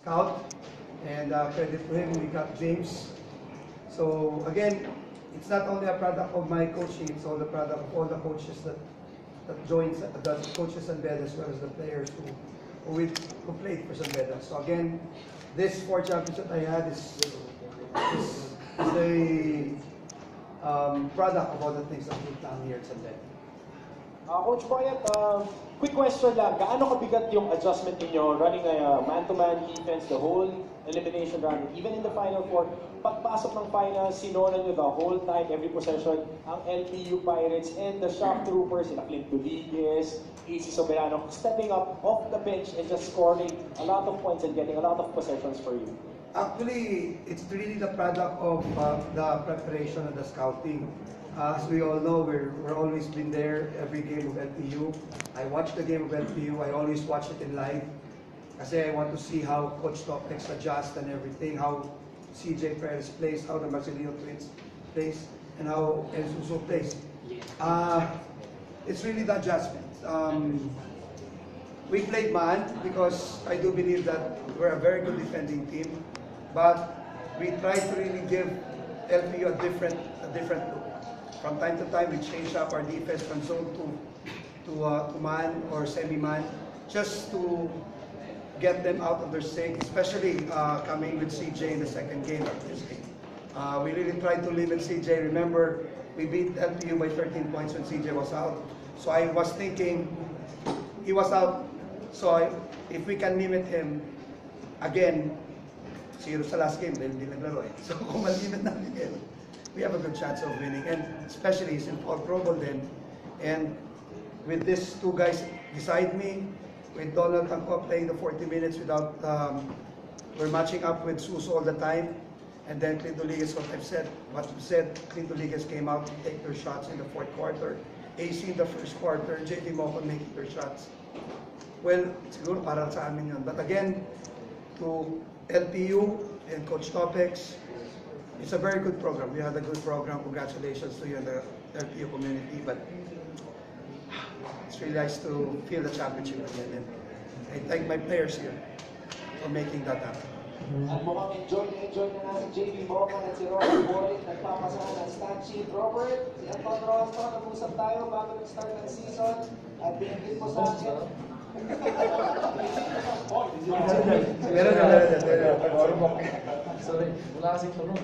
scout, and credit to him, we got James. So again, it's not only a product of my coaching, it's all the product of all the coaches that joins, the coaches and bed, as well as the players who played for San Beda. So again, this 4 championships I had is the product of all the things that we've done here at San Beda. Coach Boyet, quick question lang. Gaano kabigat yung adjustment niyo running a man-to-man defense the whole elimination round, even in the Final Four? Pagpasok ng finals, sinona niyo the whole time, every possession, ang LPU Pirates and the shock troopers, sila Clint Duliges, AC Soberano, stepping up off the bench and just scoring a lot of points and getting a lot of possessions for you. Actually, it's really the product of the preparation and the scouting. As we all know, we're always been there every game of LPU. I watch the game of LPU. I always watch it in live. Kasi I want to see how Coach Toplex adjusts and everything, how CJ Perez plays, how the Marcelino Twins plays, and how El Suso plays. It's really the adjustment. We played man because I do believe that we're a very good defending team, but we try to really give LPU a different look. From time to time, we change up our defense from zone to man or semi-man, just to get them out of their sync, especially coming with CJ in the second game of this game. We really tried to limit CJ. Remember, we beat LPU by 13 points when CJ was out. So I was thinking, he was out, so if we can limit him, again, 0 sa last game, dahil hindi naglaro eh. So kung malimit natin yun, we have a good chance of winning, and especially he's in Paul Probel then. And with these 2 guys beside me, with Donald Tangko playing the 40 minutes without, we're matching up with Suso all the time, and then Clint Duliges, what you said, Clint Duliges came out to take their shots in the 4th quarter, AC in the 1st quarter, JP Mocon making their shots. Well, siguro para sa amin yun. But again, to LPU and Coach Topex, it's a very good program. We had a good program. Congratulations to you and the LPU community. But it's really nice to feel the championship again. And I thank my players here for making that happen. At mukhang enjoy na nga si JB Mokan at si Robert Boyd. Nagpapasahan ng stat sheet. Robert, si Anton Rosto, nag-usap tayo bago nag-start ng season. At binigit mo sa akin. Sorry, wala kasing tulong.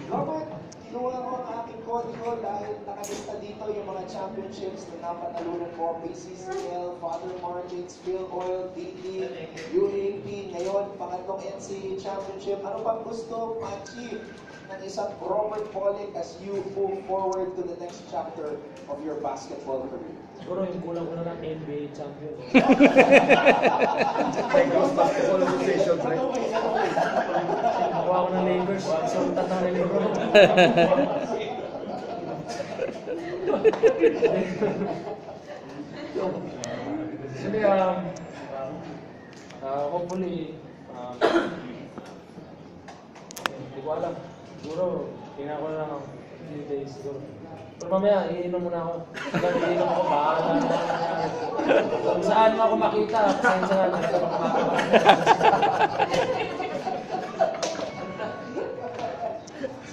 Robert, kinuha ko ang aking kodigo dahil nakalista dito yung mga championships na napanalunan mo. PCCL, Father Margins, Bill Oil, DD, UAP, ngayon, pangatlong NCAA Championship. Ano pang gusto ma-achieve ng isang Robert Polick as you move forward to the next chapter of your basketball career? Siguro yung kulang-kulang ng NBA champion. Basketball Association, right? Nakuha ko ng Lakers, so tatang ng Lakers. Sige, hopefully, hindi ko alam. Siguro, tingnan ko na lang ang few days siguro. Pero mamaya, iinom muna ako. Iinom ako, bahala na nangyari. Kung saan mo ako makita, pasensya na.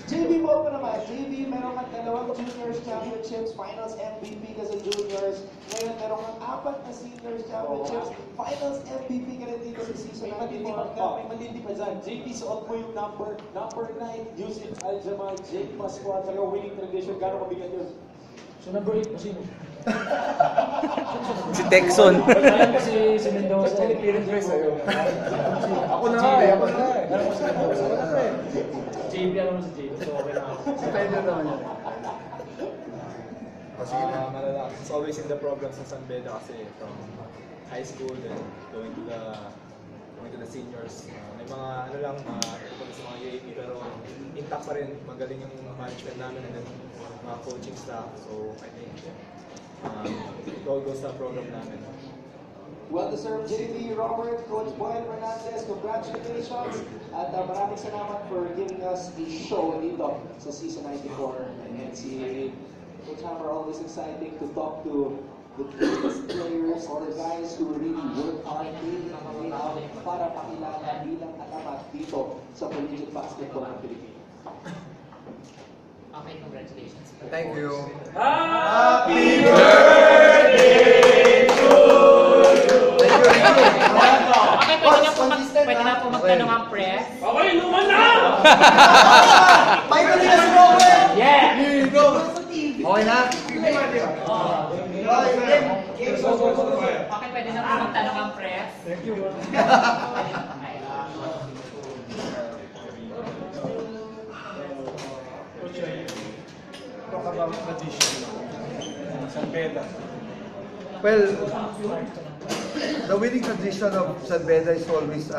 JB mo pa naman. JB, meron kang 2 Juniors Championships, Finals MVP ka sa Juniors. Ngayon, meron kang 4 na Seniors Championships, Finals MVP ka rin dito sa season. May malindi pa dyan. JP, suot mo yung number 9, Yusuf Aljamal, Jake Pascual, sa winning tradition. Gano'ng mabigat yun? So, number 8 po sino? Si Texon. Si Mendoza. Ako na nga, ako na eh. JB, alam mo si JB. So, okay na ako. Si Pedro naman yan. Malala. It's always in the program sa San Beda kasi from high school then going to the seniors. May mga ano lang, sa mga UAP pero intact pa rin. Magaling yung management namin and then mga coaching staff. So I think it all goes sa program namin. Well-deserved JB, Robert, Coach Boyd Fernandez, congratulations at maraming salamat for giving us a show dito sa Season 94 ng NCAA. Coach Hammer, always exciting to talk to the best players, the guys who really work hard day in and day out para pakilala bilang alamat dito sa collegiate basketball ng Pilipinas. Okay, congratulations. Thank you. Happy birthday to you! Thank you. Okay, pwede na po magtanong ang press. Okay, luman na! May galing na si Robert! Yeah! Okay na? Okay, pwede na po magtanong ang press. Thank you. Talk about tradition. San Beda. Well, the winning tradition of San Beda is always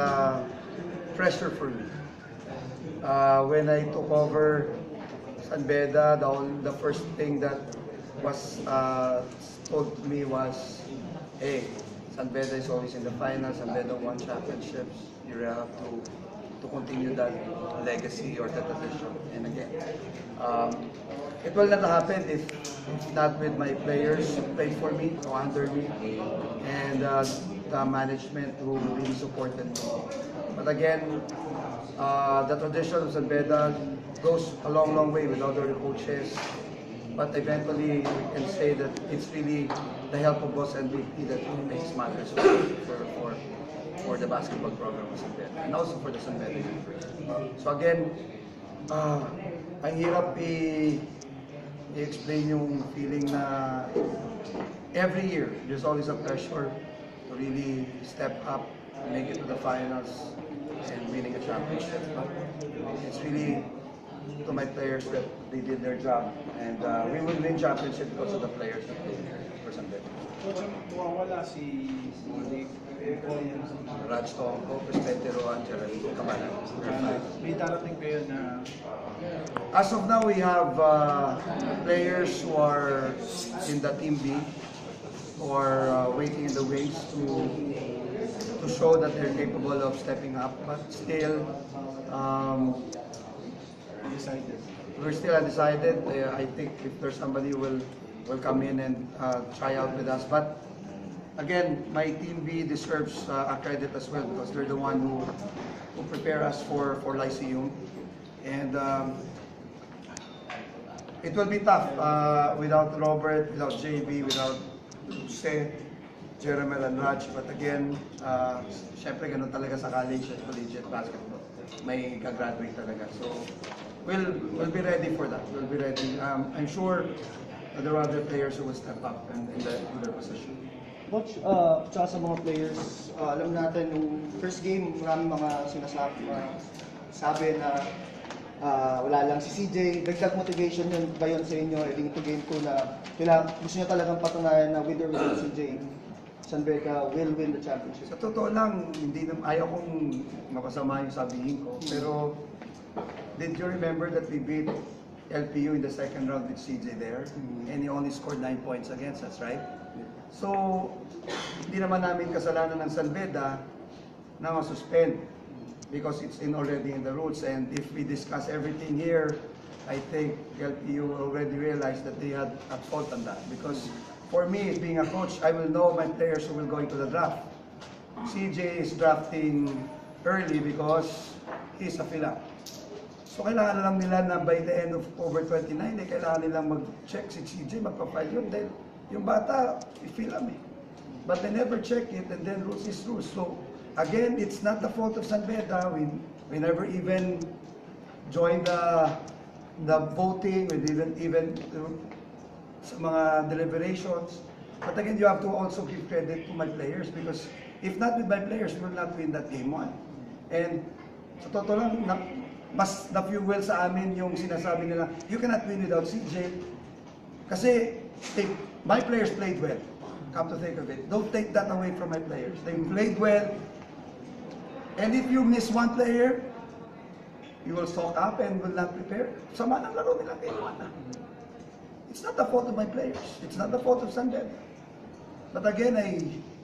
pressure for me. When I took over San Beda, the first thing that was told to me was, hey, San Beda is always in the finals, San Beda won championships, you really have to continue that legacy or that tradition. And again, it will not happen if not with my players who played for me, who under me, and the management who really supported me. But again, the tradition of San Beda goes a long, long way with other coaches. But eventually, we can say that it's really the help of Boss MVP that really makes matters for the basketball program of San Beda and also for the San Beda University. So again, ang hirap i-explain yung feeling na every year there's always a pressure to really step up, make it to the finals, and winning a championship. But it's really to my players that they did their job, and we will win championship because of the players that played for San Beda. Coach, mawawala si Malik, Raj Tongko, Presidente Roan, Jeremy Kabalan. may darating kayo na As of now, we have players who are in the Team B, who are waiting in the wings to show that they're capable of stepping up. But still, decided. we're still undecided. I think if there's somebody who will come in and try out with us. But again, my Team B deserves a credit as well because they're the one who prepare us for Lyceum. And it will be tough without Robert, without JB, without Jose, Jeremel and Raj. But again, syempre ganun talaga sa college at collegiate basketball. May gagraduate talaga. So we'll be ready for that. We'll be ready. I'm sure there are other players who will step up in their position. Coach, tsaka sa mga players, alam natin yung first game, maraming mga sabi na wala lang si CJ. Dagdag motivation yun ba yun sa inyo heading to game 2 na gusto nyo talagang patunayan na with or without CJ, San Beda will win the championship? Sa totoo lang, ayaw kong mapasama yung sabihin ko. Pero, did you remember that we beat LPU in the second round with CJ there? And he only scored 9 points against us, right? So, hindi naman namin kasalanan ng San Beda na ma-suspend because it's already in the rules. And if we discuss everything here, I think LPU already realized that they had at fault on that. Because for me, being a coach, I will know my players who will go into the draft. CJ is drafting early because he's a fill-up. So kailangan lang nila na by the end of October 29, kailangan nilang mag-check si CJ, magpa-file yun. Dahil yung bata, i-fill up eh. But they never check it and then rules is rules. So again, it's not the fault of San Beda. We never even joined the voting. We didn't even sa mga deliberations. But again, you have to also give credit to my players because if not with my players, we will not win that game 1. And sa totoo lang, mas na-fuel sa amin yung sinasabi nila, you cannot win without CJ. Kasi my players played well. Come to think of it. Don't take that away from my players. They played well. And if you miss one player, you will stock up and will not prepare. Sama ng laro nila kayo na. It's not the fault of my players. It's not the fault of San Beda. But again,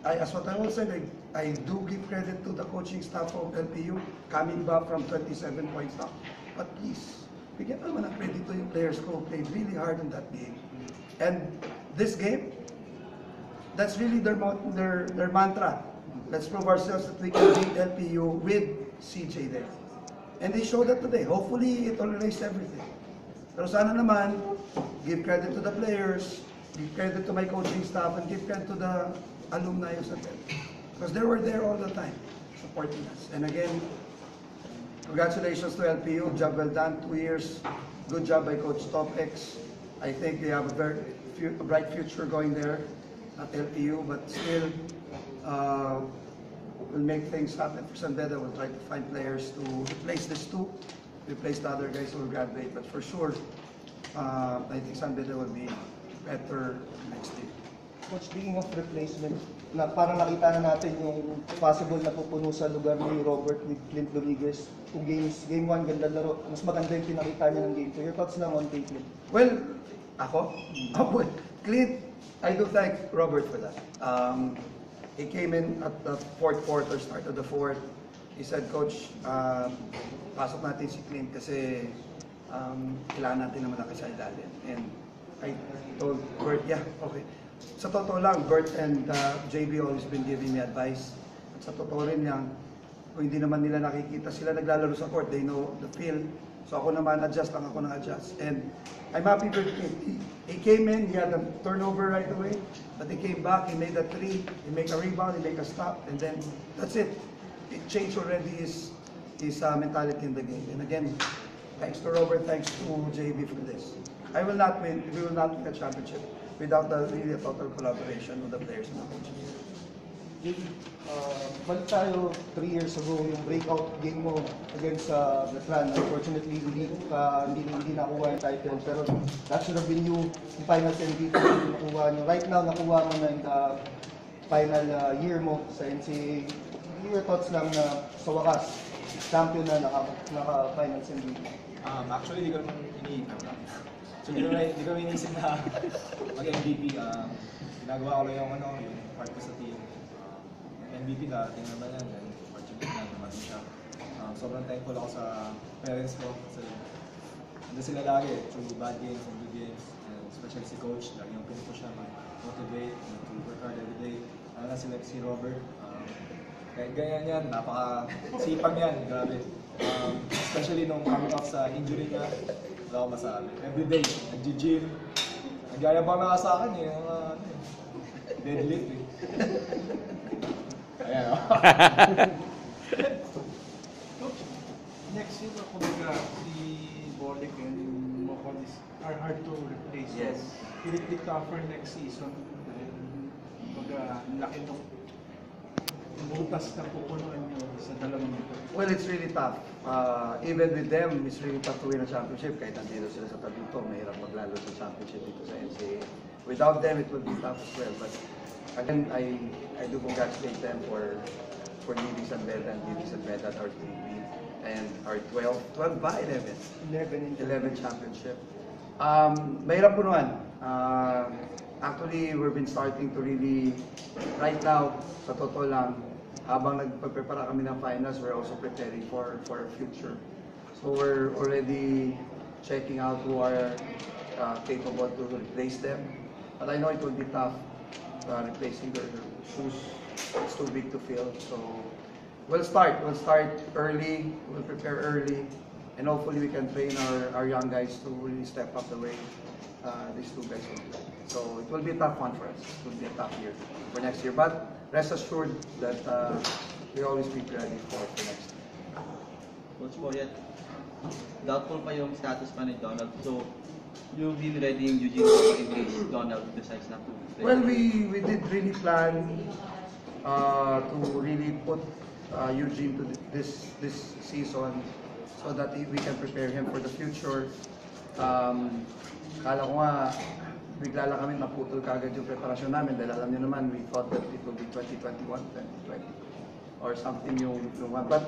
as what I also said, I do give credit to the coaching staff of LPU coming back from 27 points down. But please, bigyan naman ng credit to yung players who played really hard in that game. And this game, that's really their mantra. Let's prove ourselves that we can beat LPU with CJ there. And they showed that today. Hopefully, it tolerates everything. Pero sana naman, give credit to the players, give credit to my coaching staff, and give credit to the alumni of San Pedro. Because they were there all the time, supporting us. And again, congratulations to LPU. Job well done, 2 years. Good job by Coach Topex. I think they have a very bright future going there at LPU, but still, we'll make things happen for San Beda. We'll try to find players to replace these two, replace the other guys who will graduate. But for sure, I think San Beda will be better next year. Coach, speaking of replacement, parang nakita na natin yung possible na pupuno sa lugar ni Robert with Clint Dominguez. Kung game 1, ganda laro. Mas maganda yung pinakita niya ng game 2. Your thoughts lang on Clint? Well, ako? Well, Clint, I do thank Robert for that. He came in at the fourth quarter, start of the fourth. He said, Coach, pasok natin si Clint kasi kailangan natin naman sa ilalim. And I told Bert, yeah, okay. Sa totoo lang, Bert and JB always been giving me advice. At sa totoo rin yan, kung hindi naman nila nakikita, sila naglalaro sa court, they know the feel. So ako naman, adjust lang ako nag-adjust. And I'm happy with him. He came in, he had a turnover right away, but he came back, he made a three, he made a rebound, he made a stop, and then that's it. It changed already his mentality in the game. And again, thanks to Robert, thanks to JB for this. We will not win a championship without the really total collaboration with the players and the coaches. Balik tayo 3 years ago, yung breakout game mo against Betran. Unfortunately, hindi nakuha yung title. Pero that should have been you, yung finals MVP, yung nakuha nyo. Right now, nakuha mo na yung final year mo sa NCAA. Your thoughts lang na sa wakas, champion na naka-finals MVP? Actually, di ko naman iniisip. So, di ko iniisip na mag-MVP. Ginagawa ko lang yung part ko sa team. MVP darating naman yan, and fortunate na dumating siya. Sobrang thankful ako sa parents ko kasi nandun sila lagi through bad games and good games, and especially si coach, lagi yung pinupush siya mag-motivate, to work hard every day. Ano na sila si Robert, kahit ganyan yan, napaka-sipag yan, grabe. Especially nung coming off sa injury niya, wala akong masabi. Every day, nag-gym, nagyayabang na sa akin deadlift Ayan o. Coach, next year, kumbaga, si Bolic and Mokolis are hard to replace. Yes. Will it be tougher next season? Kumbaga, laki nung butas na pupunuan nyo sa dalawang ito. Well, it's really tough. Even with them, it's really tough to win a championship. Kahit nandito sila sa tabi-to, mahirap maglalo sa championship dito sa NCAA. Without them, it would be tough as well. But again, I do congratulate them for leading San Beda and leading San Beda at our 3 and our 12 by 11 championship. Mahirap punuan. Actually, we've been starting to really, right now, sa totoo lang, habang nagpapprepara kami ng finals, we're also preparing for our future. So we're already checking out who are capable to replace them. But I know it will be tough replacing their shoes. It's too big to fill. So we'll start early, we'll prepare early, and hopefully we can train our young guys to really step up the way these two guys will play. So it will be a tough one for us. It will be a tough year for next year. But rest assured that we always be ready for next year. Coach Boyet, doubtful pa yung status pa ni Donald. So you've been ready yung Eugene in case Donald decides not to play? Well, we did really plan to really put Eugene to this season so that we can prepare him for the future. Kala ko nga, bigla lang kami naputol kagad yung preparasyon namin dahil alam niyo naman, we thought that it will be 2021, 2020 or something yung one. But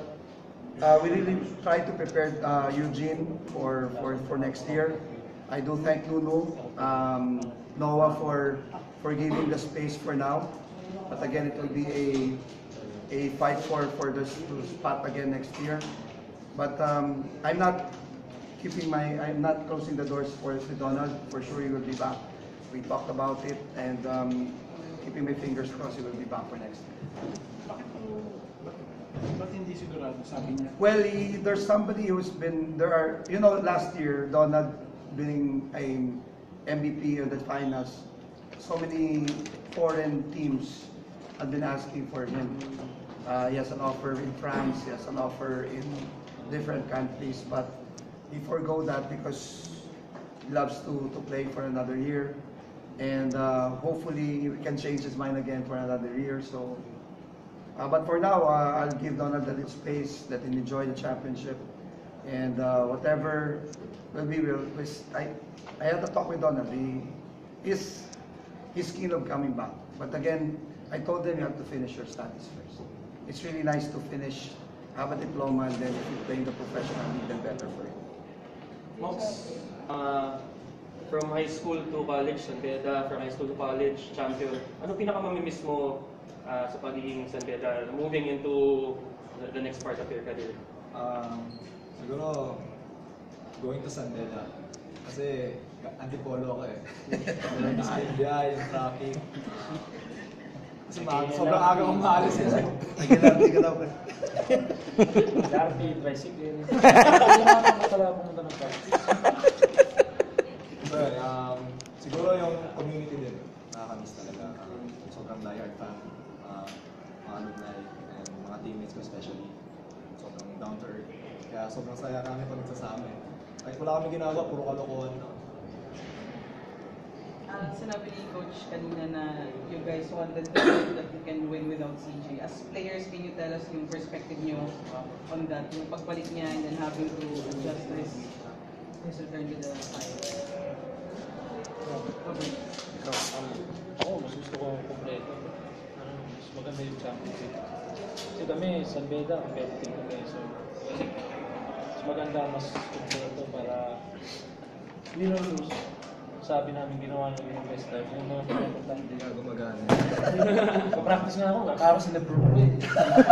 we really try to prepare Eugene for next year. I do thank Lulu, Noah for giving the space for now. But again, it will be a fight for the spot again next year. But I'm not closing the doors for Donald. For sure, he will be back. We talked about it, and keeping my fingers crossed he will be back for next year. Ba't hindi sigurado, sabi niya? Well, there's somebody who's been, last year, Donald being a MVP of the finals, so many foreign teams have been asking for him. He has an offer in France, he has an offer in different countries, but he forgo that because he loves to play for another year. And hopefully he can change his mind again for another year. So, but for now, I'll give Donald a little space, let him enjoy the championship, and whatever will be, I had to talk with Donald. He's keen of coming back. But again, I told him you have to finish your studies first. It's really nice to finish, have a diploma, and then if you play in the professional, even better for you. Mox, from high school to college, San Beda, from high school to college, champion. Ano pinakamamimiss mo sa pagiging San Beda, moving into the next part of your career? Siguro, going to San Beda. Kasi antipolo ako eh. Yung speed biya, yung traffic. Kasi sobrang aga kong maalis eh. Nag-LRT ka daw pa. LRT, tricycle. Kailangan mo talaga pumunta ng practice. Siguro yung community din, nakakamiss talaga. Sobrang diehard fan, mga alumni, and mga teammates ko especially. Sobrang down to earth. Kaya sobrang saya kami pag nagsasama. Kahit wala kami ginagawa, puro kalokohan. Sinabi ni Coach kanina na you guys wanted to prove that you can win without CJ. As players, can you tell us yung perspective nyo on that? Yung pagbalik niya and then having to adjust his return to the side. Ako, mas gusto ko kompleto. Mas maganda yung championship. Kasi kami, San Beda, competitive kami. So, mas maganda, mas kompleto para win or lose. Sabi namin ginawa namin yung best time. Yung mga pinapatan. Hindi nga gumagana. Pa-practice nga ako, kakaro sa Lebron ko eh.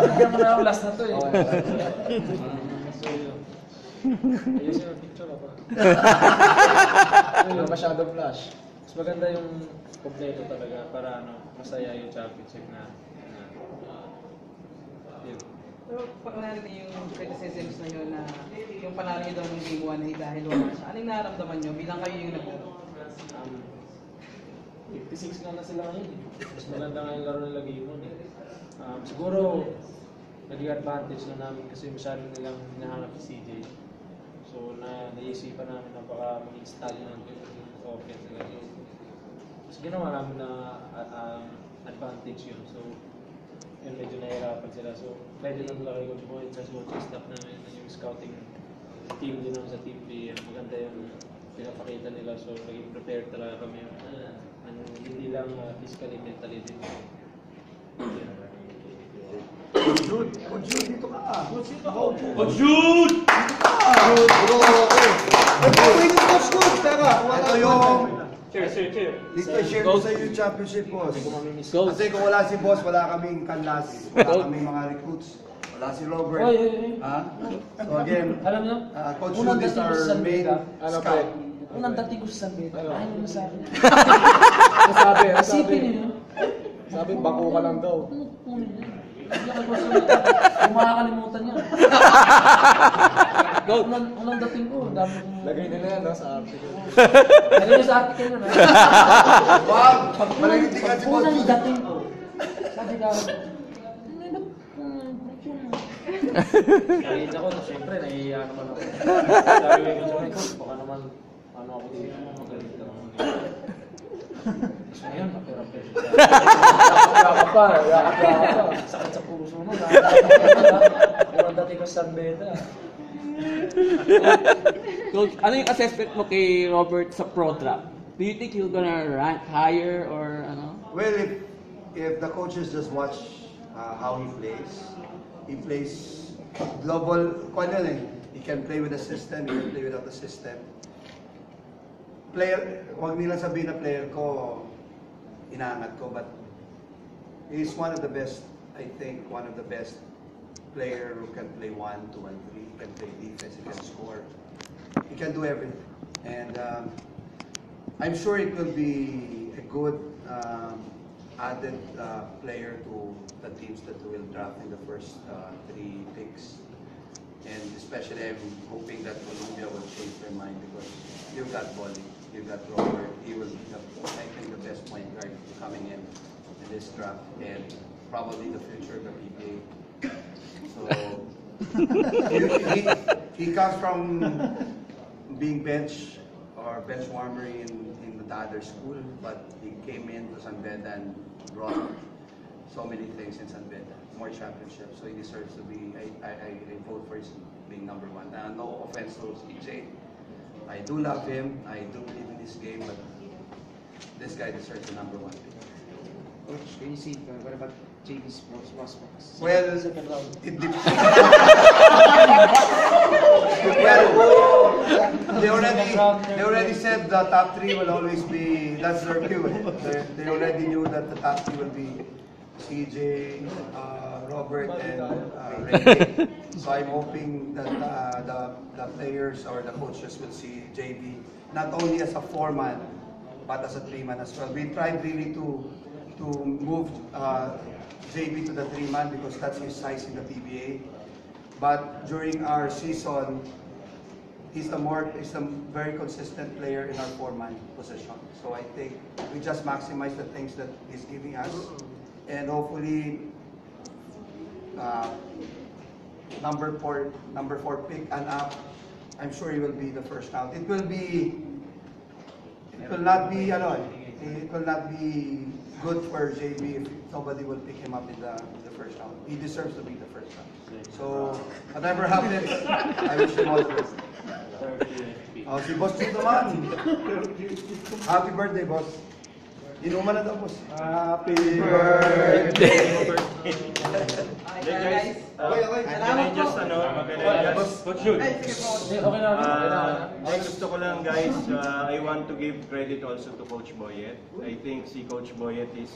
Bigyan mo na ako last na to eh. So yun. Ayusin yung picture ako. Ano masyadong flash? Mas maganda yung kompleto talaga para masaya yung championship na yun. Pero pag narinig yung criticisms na yun na yung panalo niyo daw ng Game 1 ay dahil wala siya, anong nararamdaman niyo bilang kayo yung nag-upo? 56 nga na sila ngayon eh. Mas maganda nga yung laro nila Game 1 eh. Siguro, naging advantage na namin kasi masyado nilang hinahanap si CJ. So, naisipan namin na baka mag-install na yung offense nila. So, ginawa namin na advantage yun. So, yun medyo nahihirapan sila. So, pwede lang nila kay Coach Boyd sa coaching staff namin na yung scouting team din naman sa Team B. Maganda yung pinapakita nila. So, naging prepared talaga kami. Hindi lang physically, mentally din. Coach Jude, dito ka. Coach Jude! Coach Jude, teka. Ito yung... Cheer. Dito, share ko sa iyo yung championship, boss. Kasi kung wala si boss, wala kaming kanlas, wala kaming mga recruits. Wala si Robert. So again, alam niyo, Coach Jude is our main scout. Unang dating ko sa San Beda, ayaw mo sa akin. Sabi, Isipin niyo. Sabi, bako ka lang daw. Kunin niya. Kung makakalimutan niya. Unang dating ko, dami kong... Lagay nila yan sa article. Lagay niyo sa article yun. Wow! Malagiti ka si Coach Unang Jude. dating ko, sabi ka, nakita ko, siyempre, nahihiya naman ako. Sabi ko, baka naman, ano ako dito, magalit lang ako dito. Tapos ngayon, kapira-pira siya. Yakap pa. Sakit sa puso mo. Pero dating ko sa San Beda. Coach, ano yung assessment mo kay Robert sa pro draft? Do you think he's gonna rank higher or ano? Well, if the coaches just watch how he plays global, he can play with the system, he can play without the system. Player, wag nila sabihin na player ko, inaangat ko, but he's one of the best, I think, one of the best player who can play 1, 2, and 3. He can play defense, he can score. He can do everything. And I'm sure it will be a good added player to the teams that will draft in the first 3 picks. And especially I'm hoping that Colombia will change their mind because you've got Bolly, you've got Robert. He will be, I think, the best point guard coming in this draft and probably the future of the PBA. So he comes from being bench warmer in the other school, but he came into San Beda and brought so many things in San Beda, more championships. So he deserves to be. I vote for his being number 1. No offense to CJ, I do love him. I do believe in this game, but this guy deserves the number 1 pick. Coach, can you see what about JB's prospects? Well, second round. It well, they already said the top 3 will always be, that's their cue. They already knew that the top 3 will be CJ, Robert, and Ray. So I'm hoping that the players or the coaches will see JB not only as a 4-man, but as a 3-man as well. We tried really to move JB to the 3-man because that's his size in the PBA. But during our season, he's a very consistent player in our 4-man position. So I think we just maximize the things that he's giving us, and hopefully number 4 pick and up, I'm sure he will be the first round. It will not be good for JB if nobody will pick him up in the first round. He deserves to be the first round. So whatever happens, I wish him all the best. Oh, si Boss Chito man. Happy birthday, boss. Inuman na daw, boss. Happy birthday. Guys, Can I just, Coach Jude. Gusto ko lang, guys, I want to give credit also to Coach Boyet. I think si Coach Boyet is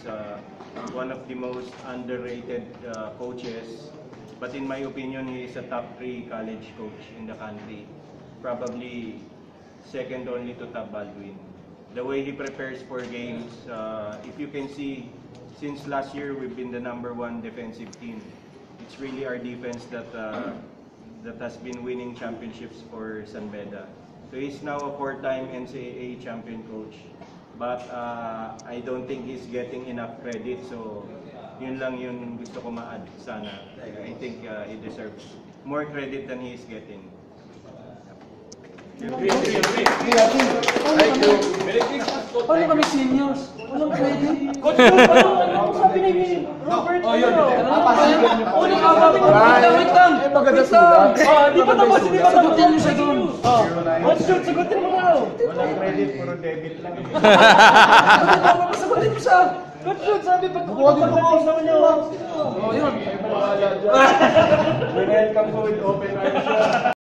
one of the most underrated coaches. But in my opinion, he is a top 3 college coach in the country. Probably second only to Tab Baldwin. The way he prepares for games, if you can see, since last year we've been the number 1 defensive team. It's really our defense that has been winning championships for San Beda. So he's now a 4-time NCAA champion coach. But I don't think he's getting enough credit. So yun lang yung gusto ko ma-add sana. I think he deserves more credit than he is getting. Thank you. Paano kami seniors? Walang credit. Coach, ano sabi ni Robert? Oh, yun. Unang awapin mo. Wait lang. Maganda sulat. Di ba naman sagutin niyo siya doon? Coach, sagutin mo na. Walang credit, puro debit lang. Sagutin mo siya. Coach, sabi pag pagdating naman niyo. Oh, yun. Welcome ko with open arms.